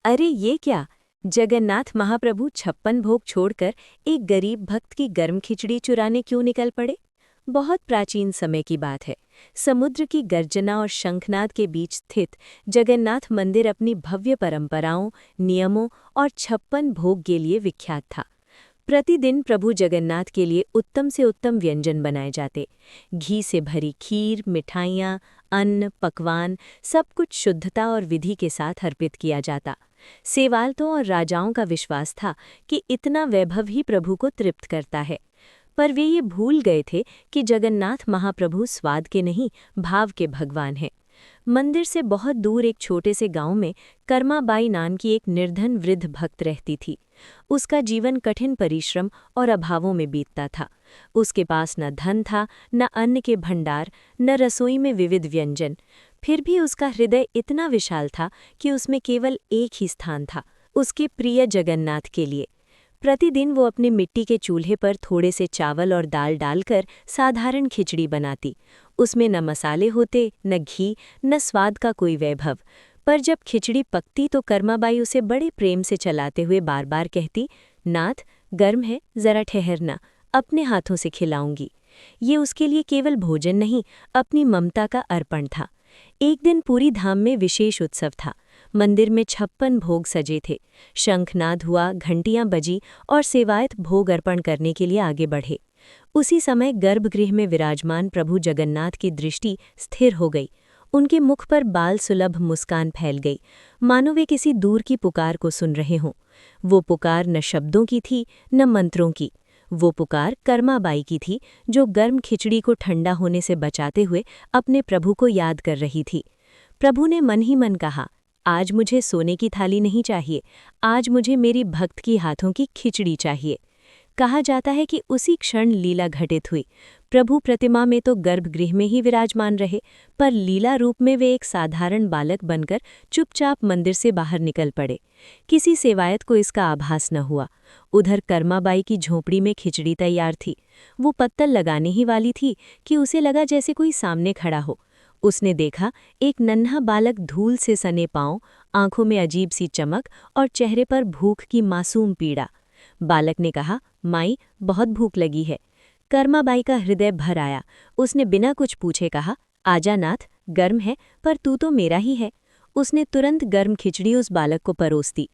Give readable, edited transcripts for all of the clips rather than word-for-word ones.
अरे ये क्या! जगन्नाथ महाप्रभु 56 भोग छोड़कर एक गरीब भक्त की गर्म खिचड़ी चुराने क्यों निकल पड़े? बहुत प्राचीन समय की बात है। समुद्र की गर्जना और शंखनाद के बीच स्थित जगन्नाथ मंदिर अपनी भव्य परंपराओं, नियमों और 56 भोग के लिए विख्यात था। प्रतिदिन प्रभु जगन्नाथ के लिए उत्तम से उत्तम व्यंजन बनाए जाते। घी से भरी खीर, मिठाइयाँ, अन्न, पकवान, सब कुछ शुद्धता और विधि के साथ अर्पित किया जाता। सेवालतों और राजाओं का विश्वास था कि इतना वैभव ही प्रभु को तृप्त करता है। पर वे ये भूल गए थे कि जगन्नाथ महाप्रभु स्वाद के नहीं, भाव के भगवान हैं। मंदिर से बहुत दूर एक छोटे से गांव में कर्माबाई नाम की एक निर्धन वृद्ध भक्त रहती थी। उसका जीवन कठिन परिश्रम और अभावों में बीतता था। उसके पास न धन था, न अन्न के भंडार, न रसोई में विविध व्यंजन। फिर भी उसका हृदय इतना विशाल था कि उसमें केवल एक ही स्थान था, उसके प्रिय जगन्नाथ के लिए। प्रतिदिन वो अपने मिट्टी के चूल्हे पर थोड़े से चावल और दाल डालकर साधारण खिचड़ी बनाती। उसमें न मसाले होते, न घी, न स्वाद का कोई वैभव। पर जब खिचड़ी पकती तो कर्माबाई उसे बड़े प्रेम से चलाते हुए बार बार कहती, नाथ, गर्म है, जरा ठहरना, अपने हाथों से खिलाऊंगी। ये उसके लिए केवल भोजन नहीं, अपनी ममता का अर्पण था। एक दिन पूरी धाम में विशेष उत्सव था। मंदिर में 56 भोग सजे थे। शंखनाद हुआ, घंटियां बजी और सेवायत भोग अर्पण करने के लिए आगे बढ़े। उसी समय गर्भगृह में विराजमान प्रभु जगन्नाथ की दृष्टि स्थिर हो गई। उनके मुख पर बाल सुलभ मुस्कान फैल गई, मानो वे किसी दूर की पुकार को सुन रहे हों। वो पुकार न शब्दों की थी, न मंत्रों की। वो पुकार कर्माबाई की थी, जो गर्म खिचड़ी को ठंडा होने से बचाते हुए अपने प्रभु को याद कर रही थी। प्रभु ने मन ही मन कहा, आज मुझे सोने की थाली नहीं चाहिए, आज मुझे मेरी भक्त की हाथों की खिचड़ी चाहिए। कहा जाता है कि उसी क्षण लीला घटित हुई। प्रभु प्रतिमा में तो गर्भगृह में ही विराजमान रहे, पर लीला रूप में वे एक साधारण बालक बनकर चुपचाप मंदिर से बाहर निकल पड़े। किसी सेवायत को इसका आभास न हुआ। उधर कर्माबाई की झोंपड़ी में खिचड़ी तैयार थी। वो पत्तल लगाने ही वाली थी कि उसे लगा जैसे कोई सामने खड़ा हो। उसने देखा, एक नन्हा बालक धूल से सने पांव, आंखों में अजीब सी चमक और चेहरे पर भूख की मासूम पीड़ा। बालक ने कहा, माई, बहुत भूख लगी है। कर्माबाई का हृदय भर आया। उसने बिना कुछ पूछे कहा, आजा नाथ, गर्म है, पर तू तो मेरा ही है। उसने तुरंत गर्म खिचड़ी उस बालक को परोस दी।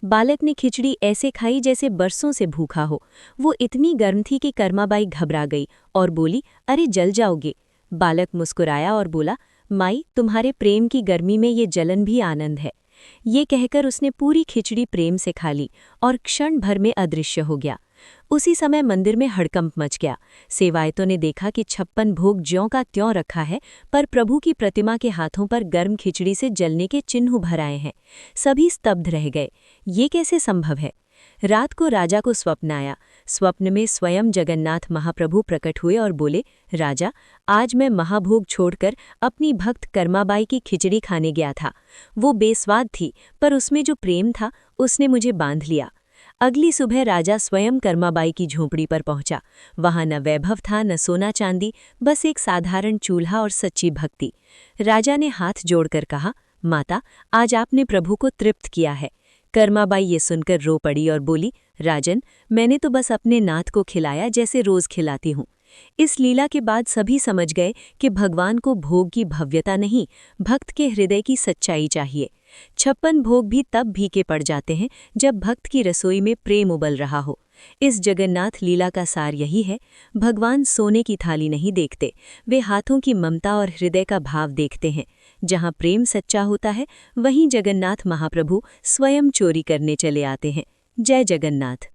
बालक ने खिचड़ी ऐसे खाई जैसे बरसों से भूखा हो। वो इतनी गर्म थी कि कर्माबाई घबरा गई और बोली, अरे जल जाओगे। बालक मुस्कुराया और बोला, माई, तुम्हारे प्रेम की गर्मी में ये जलन भी आनंद है। ये कहकर उसने पूरी खिचड़ी प्रेम से खा ली और क्षण भर में अदृश्य हो गया। उसी समय मंदिर में हड़कंप मच गया। सेवायतों ने देखा कि 56 भोग ज्यों का त्यों रखा है, पर प्रभु की प्रतिमा के हाथों पर गर्म खिचड़ी से जलने के चिन्ह भर आए हैं। सभी स्तब्ध रह गए। ये कैसे संभव है? रात को राजा को स्वप्न आया। स्वप्न में स्वयं जगन्नाथ महाप्रभु प्रकट हुए और बोले, राजा, आज मैं महाभोग छोड़कर अपनी भक्त कर्माबाई की खिचड़ी खाने गया था। वो बेस्वाद थी, पर उसमें जो प्रेम था उसने मुझे बांध लिया। अगली सुबह राजा स्वयं कर्माबाई की झोंपड़ी पर पहुंचा। वहां न वैभव था, न सोना चांदी, बस एक साधारण चूल्हा और सच्ची भक्ति। राजा ने हाथ जोड़कर कहा, माता, आज आपने प्रभु को तृप्त किया है। कर्माबाई ये सुनकर रो पड़ी और बोली, राजन, मैंने तो बस अपने नाथ को खिलाया जैसे रोज खिलाती हूँ। इस लीला के बाद सभी समझ गए कि भगवान को भोग की भव्यता नहीं, भक्त के हृदय की सच्चाई चाहिए। 56 भोग भी तब फीके पड़ जाते हैं जब भक्त की रसोई में प्रेम उबल रहा हो। इस जगन्नाथ लीला का सार यही है, भगवान सोने की थाली नहीं देखते, वे हाथों की ममता और हृदय का भाव देखते हैं। जहाँ प्रेम सच्चा होता है, वहीं जगन्नाथ महाप्रभु स्वयं चोरी करने चले आते हैं। जय जगन्नाथ।